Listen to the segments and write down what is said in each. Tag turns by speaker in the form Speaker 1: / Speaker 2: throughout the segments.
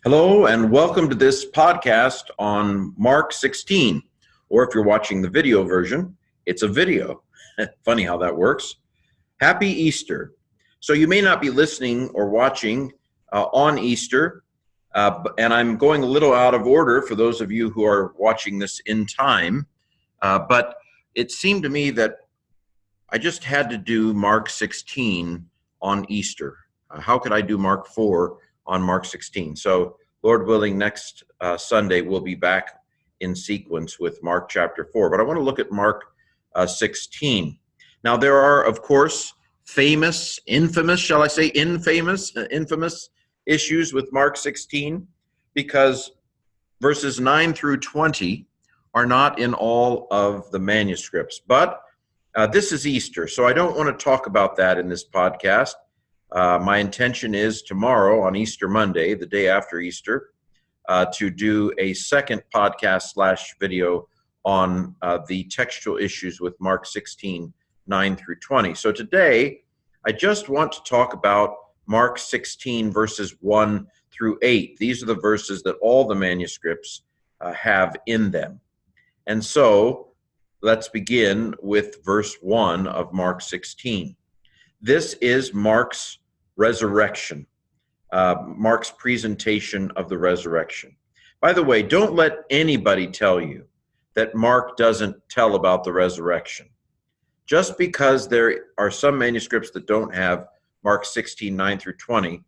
Speaker 1: Hello and welcome to this podcast on Mark 16, or if you're watching the video version, it's a video. Funny how that works. Happy Easter. So you may not be listening or watching on Easter, and I'm going a little out of order for those of you who are watching this in time, but it seemed to me that I just had to do Mark 16 on Easter. How could I do Mark 4 on Mark 16? So Lord willing, next Sunday we'll be back in sequence with Mark chapter 4. But I want to look at Mark 16. Now there are, of course, infamous issues with Mark 16, because verses 9 through 20 are not in all of the manuscripts. But this is Easter, so I don't want to talk about that in this podcast. My intention is tomorrow, on Easter Monday, the day after Easter, to do a second podcast/video on the textual issues with Mark 16, 9 through 20. So today, I just want to talk about Mark 16, verses 1 through 8. These are the verses that all the manuscripts have in them. And so, let's begin with verse 1 of Mark 16. This is Mark's resurrection, Mark's presentation of the resurrection. By the way, don't let anybody tell you that Mark doesn't tell about the resurrection. Just because there are some manuscripts that don't have Mark 16, 9 through 20,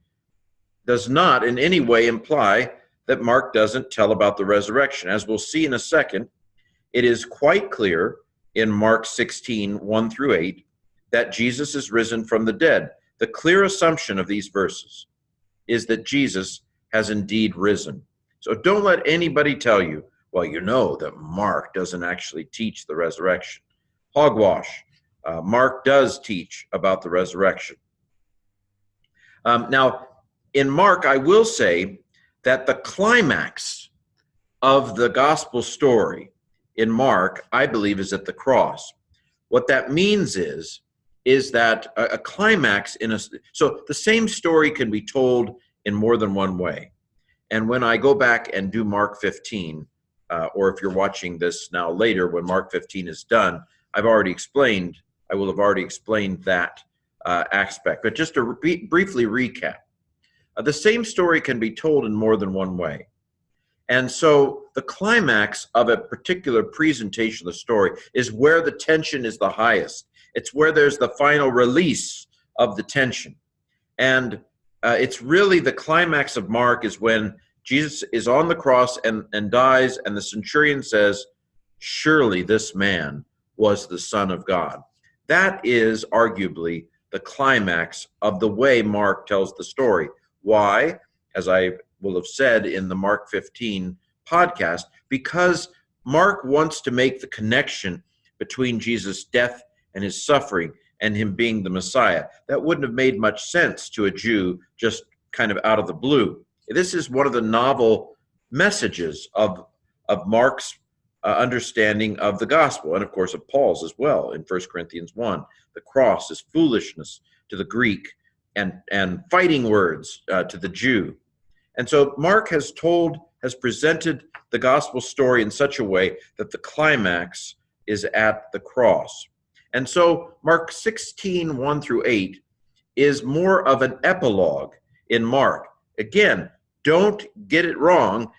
Speaker 1: does not in any way imply that Mark doesn't tell about the resurrection. As we'll see in a second, it is quite clear in Mark 16, 1 through 8, that Jesus is risen from the dead. The clear assumption of these verses is that Jesus has indeed risen. So don't let anybody tell you, well, you know that Mark doesn't actually teach the resurrection. Hogwash. Mark does teach about the resurrection. Now, in Mark, I will say that the climax of the gospel story in Mark, I believe, is at the cross. What that means is that a climax so the same story can be told in more than one way. And when I go back and do Mark 15, or if you're watching this now later when Mark 15 is done, I will have already explained that aspect. But just to briefly recap, the same story can be told in more than one way. And so the climax of a particular presentation of the story is where the tension is the highest. It's where there's the final release of the tension. And it's really the climax of Mark is when Jesus is on the cross and dies, and the centurion says, surely this man was the Son of God. That is arguably the climax of the way Mark tells the story. Why? As I will have said in the Mark 15 podcast, because Mark wants to make the connection between Jesus' death and his suffering and him being the Messiah. That wouldn't have made much sense to a Jew just kind of out of the blue. This is one of the novel messages of Mark's understanding of the gospel, and of course of Paul's as well in 1 Corinthians 1. The cross is foolishness to the Greek and fighting words to the Jew. And so Mark has presented the gospel story in such a way that the climax is at the cross. And so Mark 16, 1 through 8 is more of an epilogue in Mark. Again, don't get it wrong.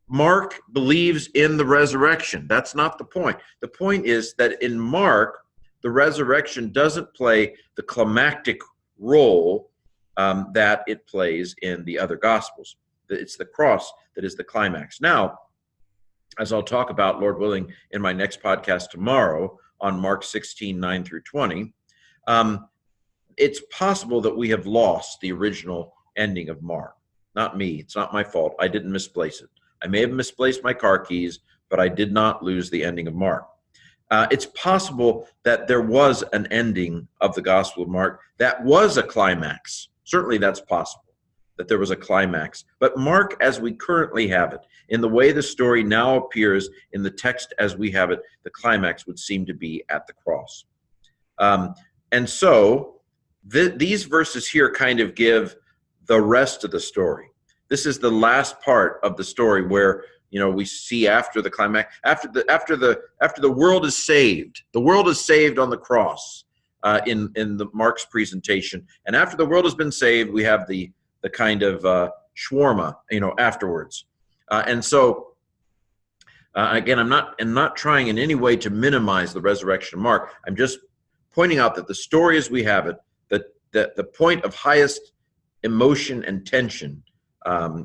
Speaker 1: Mark believes in the resurrection. That's not the point. The point is that in Mark, the resurrection doesn't play the climactic role that it plays in the other Gospels. It's the cross that is the climax. Now, as I'll talk about, Lord willing, in my next podcast tomorrow on Mark 16, 9 through 20, it's possible that we have lost the original ending of Mark. Not me. It's not my fault. I didn't misplace it. I may have misplaced my car keys, but I did not lose the ending of Mark. It's possible that there was an ending of the Gospel of Mark that was a climax. Certainly that's possible, that there was a climax. But Mark, as we currently have it, in the way the story now appears in the text as we have it, the climax would seem to be at the cross. And so these verses here kind of give the rest of the story. This is the last part of the story where, we see after the climax, after the world is saved. The world is saved on the cross in the Mark's presentation, and after the world has been saved, we have the kind of shawarma, afterwards. And so again, I'm not trying in any way to minimize the resurrection of Mark. I'm just pointing out that the story as we have it, that the point of highest emotion and tension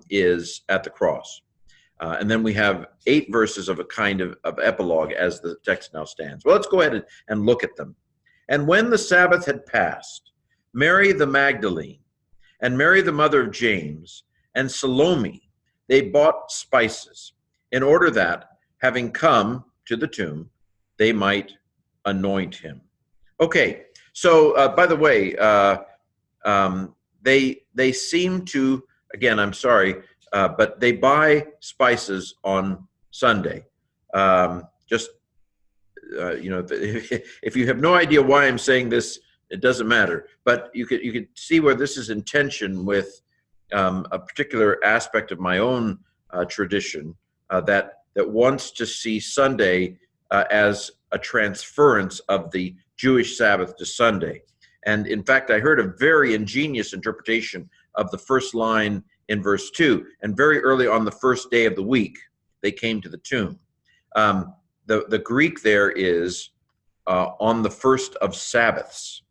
Speaker 1: is at the cross. And then we have 8 verses of a kind of epilogue as the text now stands. Well, let's go ahead and look at them. And when the Sabbath had passed, Mary the Magdalene and Mary the mother of James and Salome, they bought spices in order that, having come to the tomb, they might anoint him. Okay, so by the way, they seem to, again, I'm sorry, but they buy spices on Sunday. If you have no idea why I'm saying this, it doesn't matter. But you could see where this is in tension with a particular aspect of my own tradition that wants to see Sunday as a transference of the Jewish Sabbath to Sunday. And in fact, I heard a very ingenious interpretation of the first line in verse 2. And very early on the first day of the week, they came to the tomb. The Greek there is on the first of Sabbaths.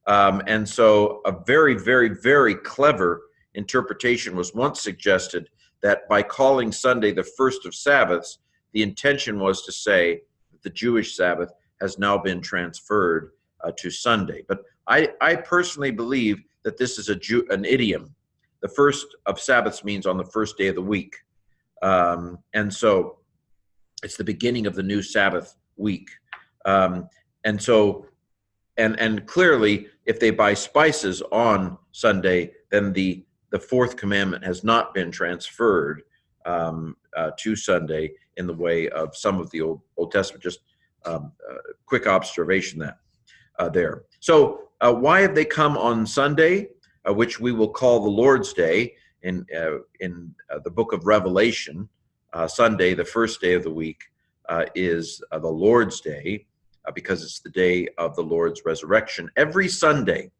Speaker 1: And so a very, very, very clever interpretation was once suggested that by calling Sunday the first of Sabbaths, the intention was to say that the Jewish Sabbath has now been transferred to Sunday. But I personally believe that this is an idiom. The first of Sabbaths means on the first day of the week. And so it's the beginning of the new Sabbath week. And clearly, if they buy spices on Sunday, then the fourth commandment has not been transferred to Sunday in the way of some of the Old Testament. Just quick observation there. So why have they come on Sunday, which we will call the Lord's Day in the book of Revelation? Sunday, the first day of the week, is the Lord's Day because it's the day of the Lord's resurrection. Every Sunday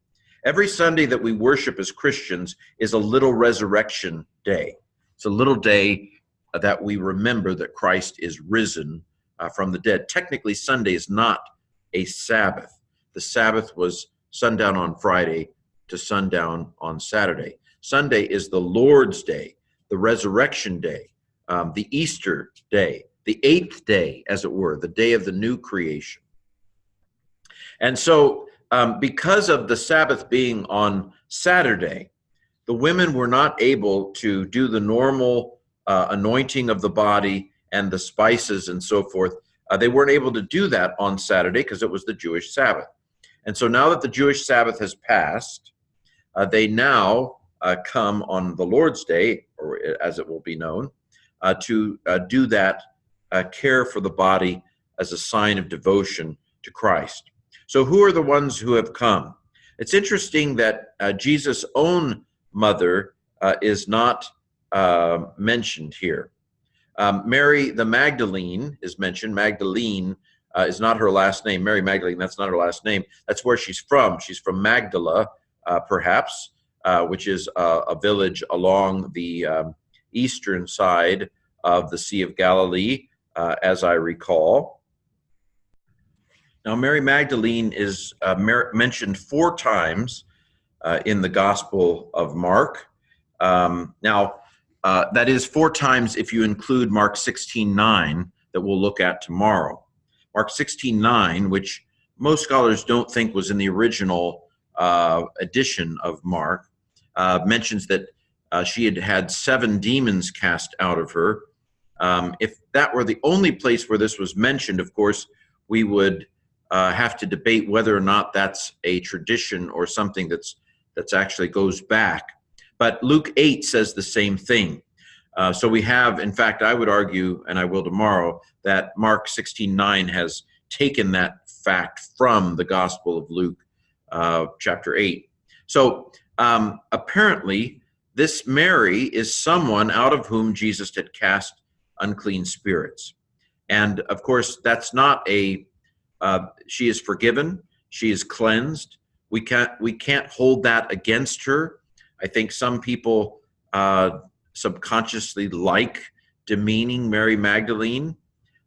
Speaker 1: that we worship as Christians is a little resurrection day. It's a little day that we remember that Christ is risen from the dead. Technically, Sunday is not a Sabbath. The Sabbath was sundown on Friday to sundown on Saturday. Sunday is the Lord's Day, the resurrection day, the Easter day, the 8th day, as it were, the day of the new creation. And so because of the Sabbath being on Saturday, the women were not able to do the normal anointing of the body and the spices and so forth. They weren't able to do that on Saturday because it was the Jewish Sabbath. And so now that the Jewish Sabbath has passed, they now come on the Lord's Day, or as it will be known, to do that care for the body as a sign of devotion to Christ. So who are the ones who have come? It's interesting that Jesus' own mother is not mentioned here. Mary the Magdalene is mentioned. Magdalene is not her last name. Mary Magdalene, that's not her last name. That's where she's from. She's from Magdala, perhaps, which is a village along the eastern side of the Sea of Galilee, as I recall. Now, Mary Magdalene is mentioned 4 times in the Gospel of Mark. That is 4 times if you include Mark 16:9 that we'll look at tomorrow. Mark 16:9, which most scholars don't think was in the original edition of Mark, mentions that she had 7 demons cast out of her. If that were the only place where this was mentioned, of course, we would have to debate whether or not that's a tradition or something that's actually goes back. But Luke 8 says the same thing. So we have, in fact, I would argue, and I will tomorrow, that Mark 16:9 has taken that fact from the Gospel of Luke, chapter 8. So apparently this Mary is someone out of whom Jesus had cast unclean spirits. And of course, that's not she is forgiven, she is cleansed. We can't hold that against her. I think some people subconsciously like demeaning Mary Magdalene,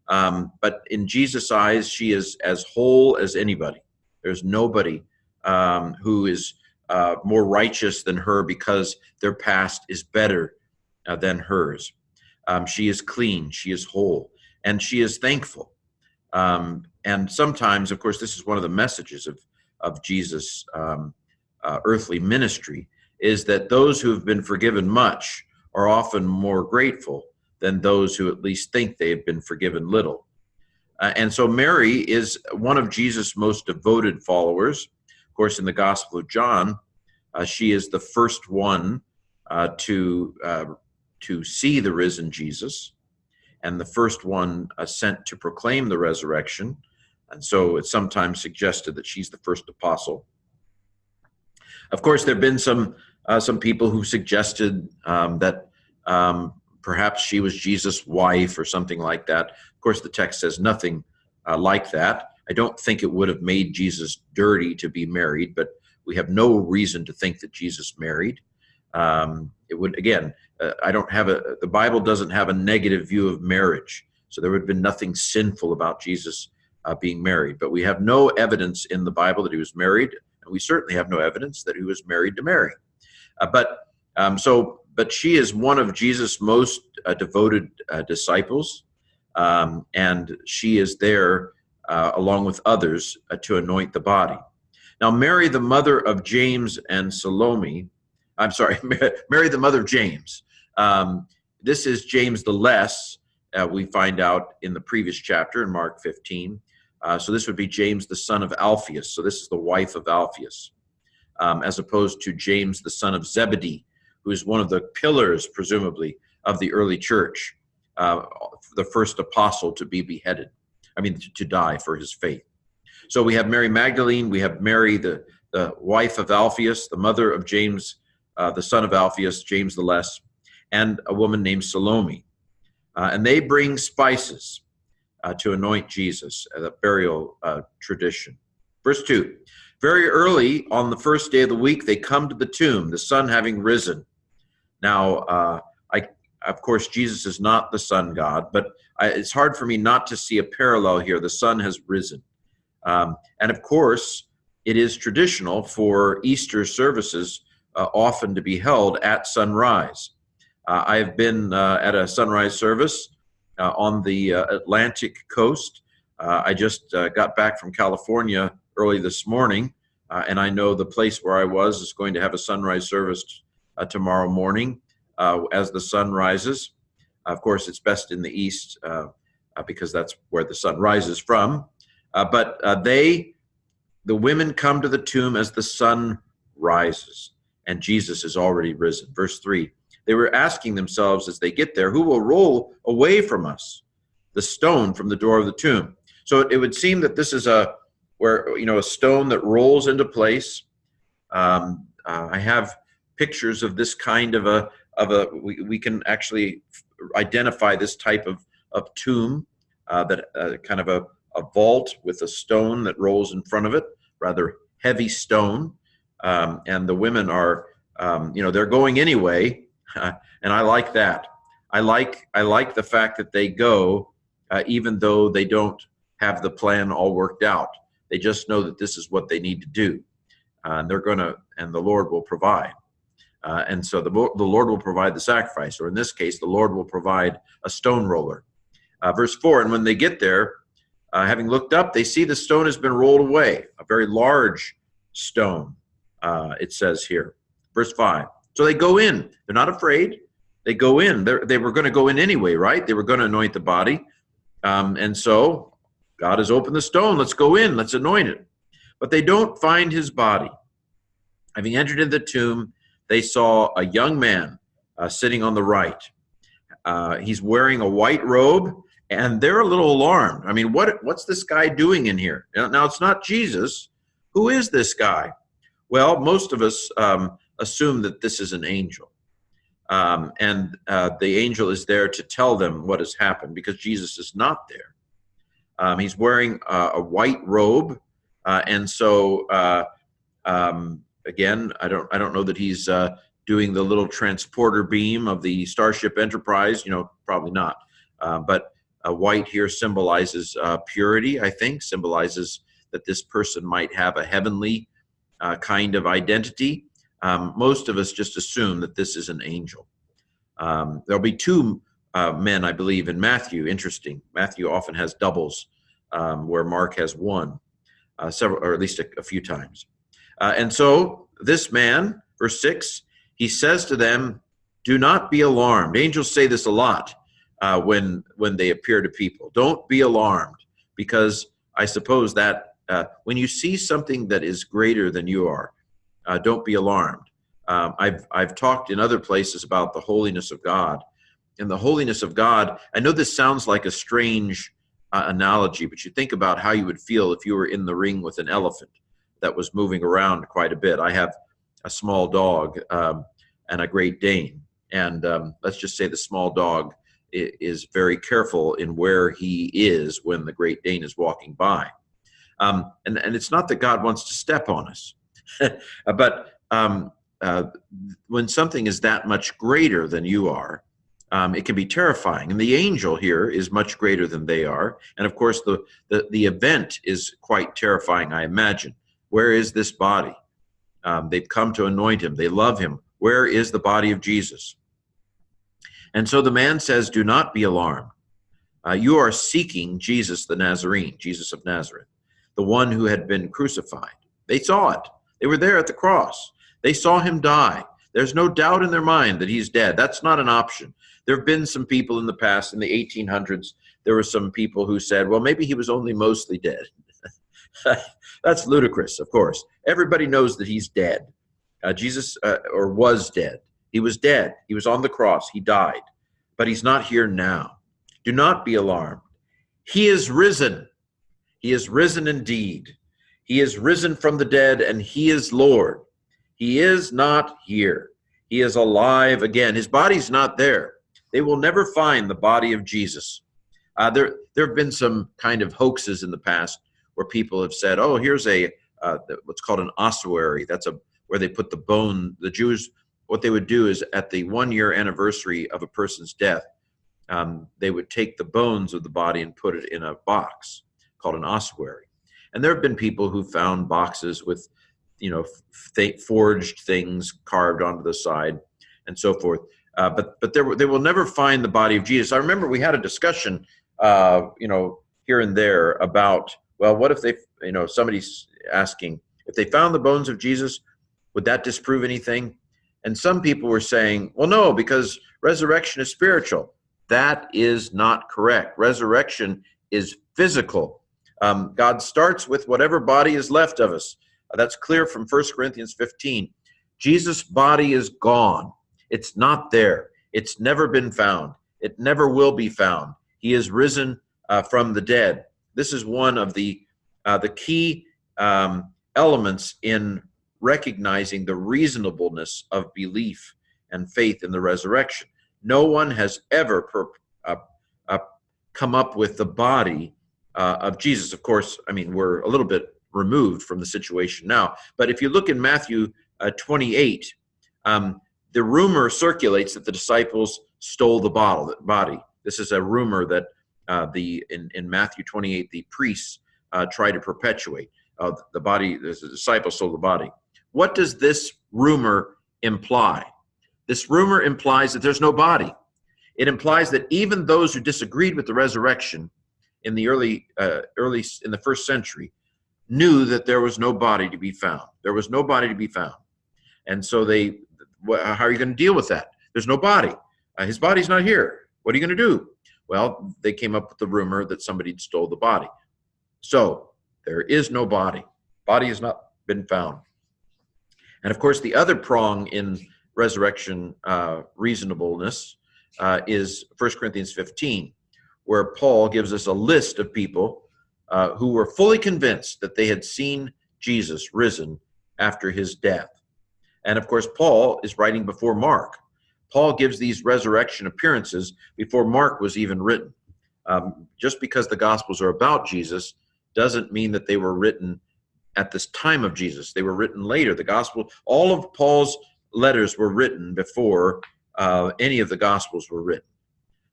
Speaker 1: but in Jesus' eyes, she is as whole as anybody. There's nobody who is more righteous than her because their past is better than hers. She is clean, she is whole, and she is thankful. And sometimes, of course, this is one of the messages of Jesus' earthly ministry, is that those who have been forgiven much are often more grateful than those who at least think they have been forgiven little. And so Mary is one of Jesus' most devoted followers. Of course, in the Gospel of John, she is the first one to see the risen Jesus, and the first one sent to proclaim the resurrection. And so it's sometimes suggested that she's the first apostle. Of course, there have been some people who suggested that perhaps she was Jesus' wife or something like that. Of course, the text says nothing like that. I don't think it would have made Jesus dirty to be married, but we have no reason to think that Jesus married. It would, again, the Bible doesn't have a negative view of marriage, so there would have been nothing sinful about Jesus being married. But we have no evidence in the Bible that he was married, and we certainly have no evidence that he was married to Mary. But she is one of Jesus' most devoted disciples, and she is there along with others to anoint the body. Now, Mary, the mother of James and Salome, Mary, the mother of James. This is James the Less, we find out in the previous chapter in Mark 15. So this would be James the son of Alphaeus. So this is the wife of Alphaeus, as opposed to James the son of Zebedee, who is one of the pillars, presumably, of the early church, the first apostle to be beheaded, to die for his faith. So we have Mary Magdalene, we have Mary, the wife of Alphaeus, the mother of James, the son of Alphaeus, James the Less, and a woman named Salome. And they bring spices to anoint Jesus, the burial tradition. Verse 2, very early on the first day of the week, they come to the tomb, the sun having risen. Now, of course, Jesus is not the sun god, but it's hard for me not to see a parallel here. The sun has risen. And of course, it is traditional for Easter services often to be held at sunrise. I have been at a sunrise service on the Atlantic coast. I just got back from California early this morning, and I know the place where I was is going to have a sunrise service tomorrow morning as the sun rises. Of course, it's best in the east because that's where the sun rises from. But the women come to the tomb as the sun rises, and Jesus is already risen. Verse 3, they were asking themselves as they get there, who will roll away from us the stone from the door of the tomb? So it would seem that this is a stone that rolls into place. I have pictures of this kind of we can actually identify this type of tomb, that kind of a vault with a stone that rolls in front of it, rather heavy stone. And the women are, they're going anyway. And I like that. I like the fact that they go, even though they don't have the plan all worked out. They just know that this is what they need to do. And the Lord will provide. And so the Lord will provide the sacrifice, or in this case, the Lord will provide a stone roller. Verse 4, and when they get there, having looked up, they see the stone has been rolled away, a very large stone, it says here. Verse 5, so they go in. They're not afraid. They go in. They were going to go in anyway, right? They were going to anoint the body. And so God has opened the stone. Let's go in. Let's anoint it. But they don't find his body. Having entered into the tomb, they saw a young man sitting on the right. He's wearing a white robe, and they're a little alarmed. What's this guy doing in here? Now, it's not Jesus. Who is this guy? Well, most of us assume that this is an angel. The angel is there to tell them what has happened because Jesus is not there. He's wearing a white robe, and so again, I don't know that he's doing the little transporter beam of the Starship Enterprise. Probably not. But white here symbolizes purity. I think symbolizes that this person might have a heavenly kind of identity. Most of us just assume that this is an angel. There'll be two men, I believe, in Matthew. Interesting. Matthew often has doubles, where Mark has one, several, or at least a few times. And so this man, verse 6, he says to them, "Do not be alarmed." Angels say this a lot when they appear to people. Don't be alarmed, because I suppose that when you see something that is greater than you are, don't be alarmed. I've talked in other places about the holiness of God. And the holiness of God, I know this sounds like a strange analogy, but you think about how you would feel if you were in the ring with an elephant that was moving around quite a bit. I have a small dog and a Great Dane. And let's just say the small dog is very careful in where he is when the Great Dane is walking by. And it's not that God wants to step on us, but when something is that much greater than you are, it can be terrifying. And the angel here is much greater than they are. And of course, the event is quite terrifying, I imagine. Where is this body? They've come to anoint him. They love him. Where is the body of Jesus? And so the man says, "Do not be alarmed. You are seeking Jesus the Nazarene, Jesus of Nazareth, the one who had been crucified." They saw it. They were there at the cross. They saw him die. There's no doubt in their mind that he's dead. That's not an option. There have been some people in the past, in the 1800s, there were some people who said, well, maybe he was only mostly dead. That's ludicrous, of course. Everybody knows that he's dead. Jesus or was dead. He was dead. He was on the cross. He died. But he's not here now. Do not be alarmed. He is risen. He is risen indeed. He is risen from the dead, and he is Lord. He is not here. He is alive again. His body's not there. They will never find the body of Jesus. There have been some kind of hoaxes in the past where people have said, oh, here's what's called an ossuary. That's where they put the bone. The Jews, what they would do is at the 1-year anniversary of a person's death, they would take the bones of the body and put it in a box called an ossuary. And there have been people who found boxes with, forged things carved onto the side and so forth. But they will never find the body of Jesus. I remember we had a discussion, here and there about, well, what if somebody's asking, if they found the bones of Jesus, would that disprove anything? And some people were saying, well, no, because resurrection is spiritual. That is not correct. Resurrection is physical. God starts with whatever body is left of us. That's clear from 1 Corinthians 15. Jesus' body is gone. It's not there. It's never been found. It never will be found. He is risen from the dead. This is one of the key elements in recognizing the reasonableness of belief and faith in the resurrection. No one has ever come up with the body of Jesus. Of course, we're a little bit removed from the situation now. But if you look in Matthew 28, the rumor circulates that the disciples stole the body. This is a rumor that in Matthew 28, the priests try to perpetuate. The disciples stole the body. What does this rumor imply? This rumor implies that there's no body. It implies that even those who disagreed with the resurrection in the early in the first century knew that there was no body to be found. There was no body to be found. And so how are you going to deal with that? There's no body. His body's not here. What are you going to do? Well, they came up with the rumor that somebody stole the body. So there is no body. Body has not been found. And of course, the other prong in resurrection reasonableness is 1 Corinthians 15, where Paul gives us a list of people who were fully convinced that they had seen Jesus risen after his death. And of course, Paul is writing before Mark. Paul gives these resurrection appearances before Mark was even written. Just because the Gospels are about Jesus doesn't mean that they were written at this time of Jesus. They were written later. The Gospel, all of Paul's letters were written before any of the Gospels were written.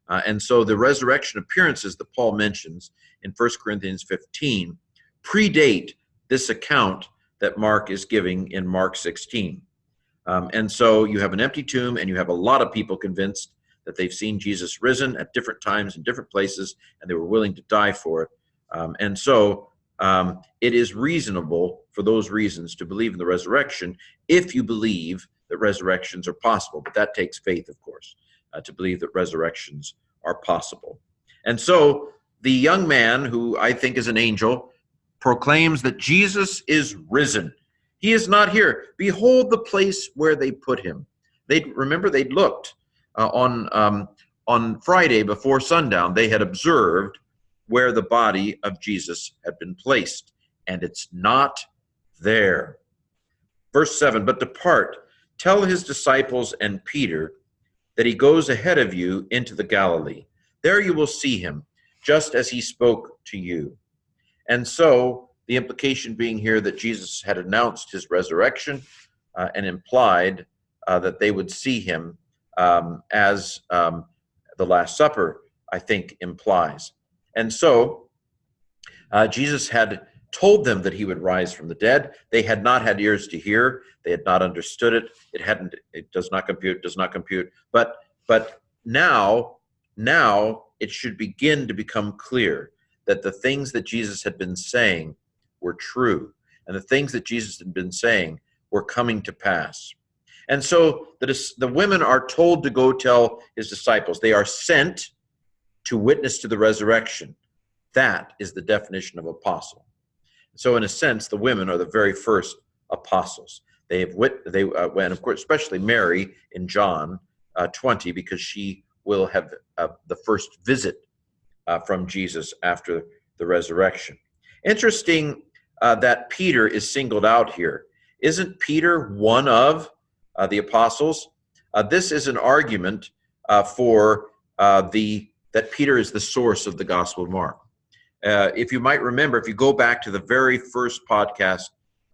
Speaker 1: And so the resurrection appearances that Paul mentions in 1 Corinthians 15 predate this account that Mark is giving in Mark 16. And so you have an empty tomb, and you have a lot of people convinced that they've seen Jesus risen at different times in different places, and they were willing to die for it. And so it is reasonable for those reasons to believe in the resurrection if you believe that resurrections are possible. But that takes faith, of course, to believe that resurrections are possible. And so the young man, who I think is an angel, proclaims that Jesus is risen. He is not here. Behold the place where they put him. They'd looked on Friday before sundown. They had observed where the body of Jesus had been placed, and it's not there. Verse 7, but depart, tell his disciples and Peter that he goes ahead of you into the Galilee. There you will see him, just as he spoke to you. And so the implication being here that Jesus had announced his resurrection and implied that they would see him as the Last Supper, I think, implies. And so Jesus had told them that he would rise from the dead. They had not had ears to hear. They had not understood it. It does not compute. But now it should begin to become clear that the things that Jesus had been saying were true, and the things that Jesus had been saying were coming to pass. And so the women are told to go tell his disciples. They are sent to witness to the resurrection. That is the definition of apostle. So in a sense, the women are the very first apostles. And of course, especially Mary in John 20, because she will have the first visit from Jesus after the resurrection. Interesting that Peter is singled out here. Isn't Peter one of the apostles? This is an argument for that Peter is the source of the Gospel of Mark. If you might remember, if you go back to the very first podcast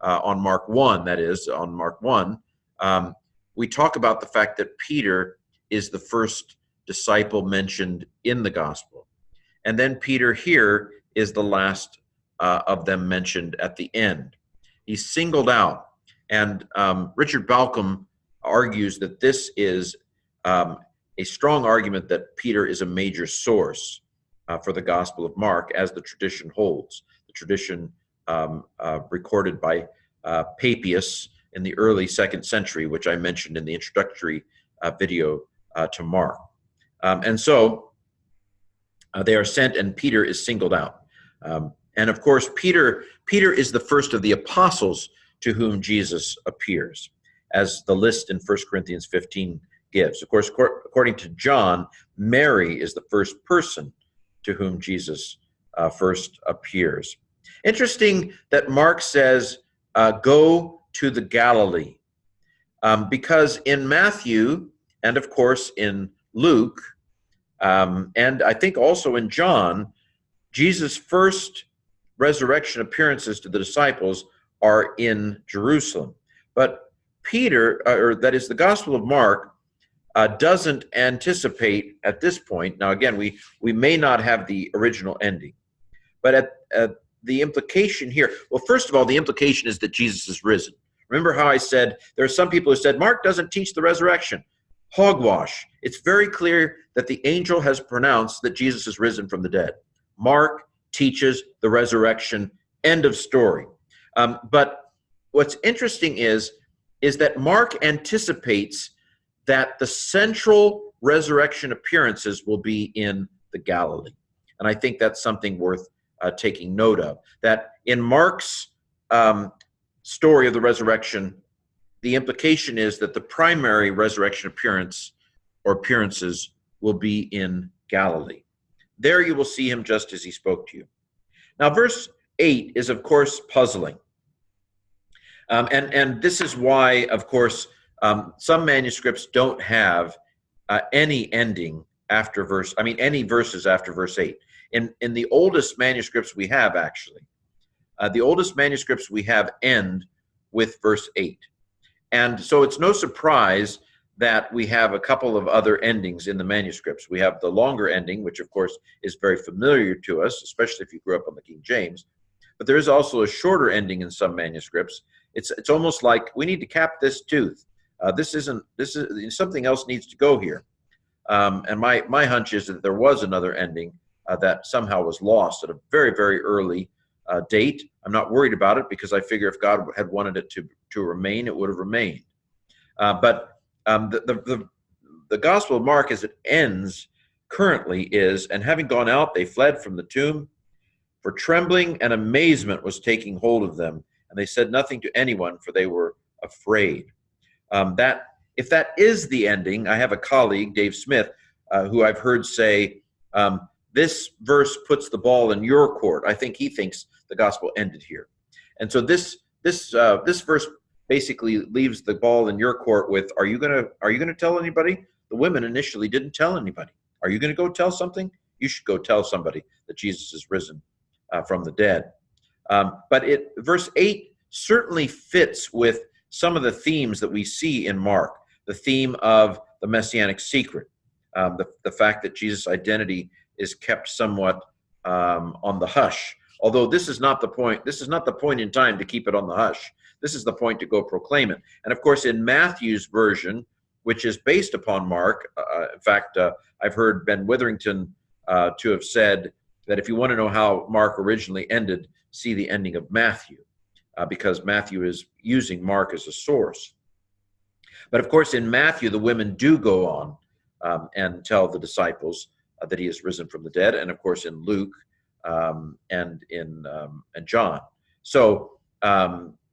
Speaker 1: on Mark 1, that is, on Mark 1, we talk about the fact that Peter is the first disciple mentioned in the Gospel. And then Peter here is the last of them mentioned at the end. He's singled out. And Richard Balcom argues that this is a strong argument that Peter is a major source for the Gospel of Mark, as the tradition holds. The tradition recorded by Papias in the early 2nd century, which I mentioned in the introductory video to Mark. And so they are sent, and Peter is singled out. And of course, Peter is the first of the apostles to whom Jesus appears, as the list in 1 Corinthians 15 gives. Of course, according to John, Mary is the first person to whom Jesus first appears. Interesting that Mark says, go to the Galilee, because in Matthew, and of course in Luke, and I think also in John, Jesus' first resurrection appearances to the disciples are in Jerusalem. But Peter, or that is the Gospel of Mark, doesn't anticipate at this point. Now, again, we may not have the original ending, but at the implication here, well, first of all, the implication is that Jesus is risen. Remember how I said there are some people who said Mark doesn't teach the resurrection. Hogwash. It's very clear that the angel has pronounced that Jesus is risen from the dead. Mark teaches the resurrection. End of story. But what's interesting is that Mark anticipates that the central resurrection appearances will be in the Galilee. And I think that's something worth taking note of. That in Mark's story of the resurrection, the implication is that the primary resurrection appearance or appearances will be in Galilee. There you will see him just as he spoke to you. Now, verse 8 is, of course, puzzling. And this is why, of course, some manuscripts don't have any ending after any verses after verse 8. In the oldest manuscripts we have, actually, the oldest manuscripts we have end with verse 8. And so it's no surprise that we have a couple of other endings in the manuscripts. We have the longer ending, which of course is very familiar to us, especially if you grew up on the King James. But there is also a shorter ending in some manuscripts. It's almost like we need to cap this tooth. This is something else needs to go here. And my hunch is that there was another ending that somehow was lost at a very, very early date. I'm not worried about it because I figure if God had wanted it to remain, it would have remained. But the Gospel of Mark, as it ends currently, is, and having gone out, they fled from the tomb, for trembling and amazement was taking hold of them, and they said nothing to anyone, for they were afraid. If that is the ending, I have a colleague, Dave Smith, who I've heard say, this verse puts the ball in your court. I think he thinks the gospel ended here. And so this verse basically leaves the ball in your court with, are you gonna tell anybody? The women initially didn't tell anybody. Are you gonna go tell something? You should go tell somebody that Jesus is risen from the dead. But verse 8 certainly fits with some of the themes that we see in Mark. The theme of the messianic secret, the fact that Jesus' identity is kept somewhat on the hush. Although this is not the point. This is not the point in time to keep it on the hush. This is the point to go proclaim it. And of course, in Matthew's version, which is based upon Mark, in fact, I've heard Ben Witherington to have said that if you want to know how Mark originally ended, see the ending of Matthew, because Matthew is using Mark as a source. But of course, in Matthew, the women do go on and tell the disciples that he is risen from the dead, and of course in Luke and in John. So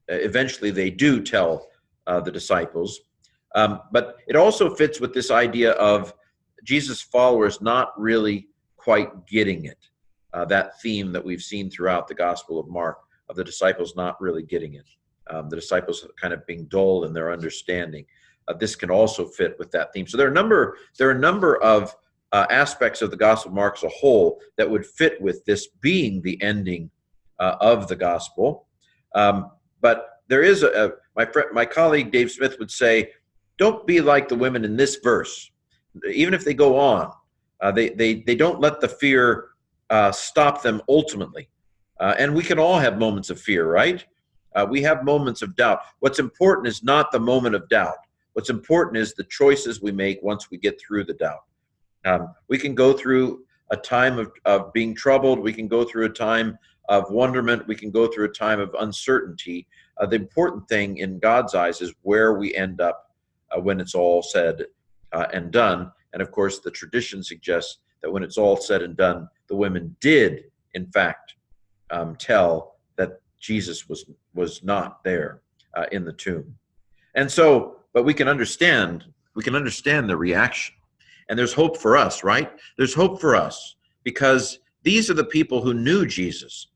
Speaker 1: eventually they do tell the disciples. But it also fits with this idea of Jesus' followers not really quite getting it, that theme that we've seen throughout the Gospel of Mark, of the disciples not really getting it, the disciples kind of being dull in their understanding. This can also fit with that theme. So there are a number of aspects of the Gospel of Mark as a whole that would fit with this being the ending of the Gospel. But there is my colleague Dave Smith would say, don't be like the women in this verse. Even if they go on, they don't let the fear stop them ultimately. And we can all have moments of fear, right? We have moments of doubt. What's important is not the moment of doubt. What's important is the choices we make once we get through the doubt. We can go through a time of being troubled. We can go through a time of wonderment. We can go through a time of uncertainty. The important thing in God's eyes is where we end up when it's all said and done. And of course, the tradition suggests that when it's all said and done, the women did, in fact, tell that Jesus was not there in the tomb. And so, but we can understand the reaction. And there's hope for us, right? There's hope for us because these are the people who knew Jesus.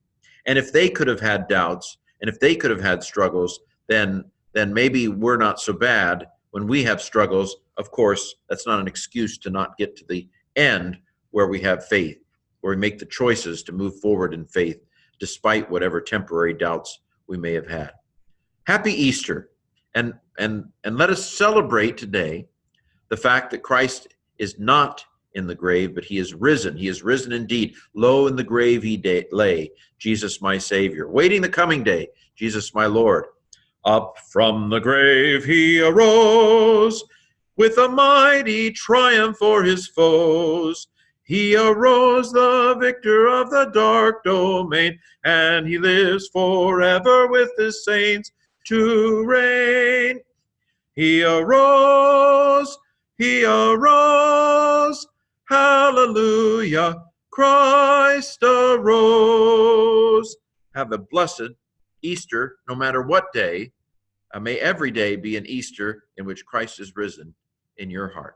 Speaker 1: And if they could have had doubts and if they could have had struggles, then maybe we're not so bad. When we have struggles, of course, that's not an excuse to not get to the end where we have faith, where we make the choices to move forward in faith despite whatever temporary doubts we may have had. Happy Easter. And let us celebrate today the fact that Christ is not in the grave, but he is risen. He is risen indeed. Lo, in the grave he lay, Jesus my Savior. Waiting the coming day, Jesus my Lord. Up from the grave he arose, with a mighty triumph for his foes. He arose the victor of the dark domain, and he lives forever with his saints to reign. He arose, hallelujah, Christ arose. Have a blessed Easter, no matter what day. May every day be an Easter in which Christ is risen in your heart.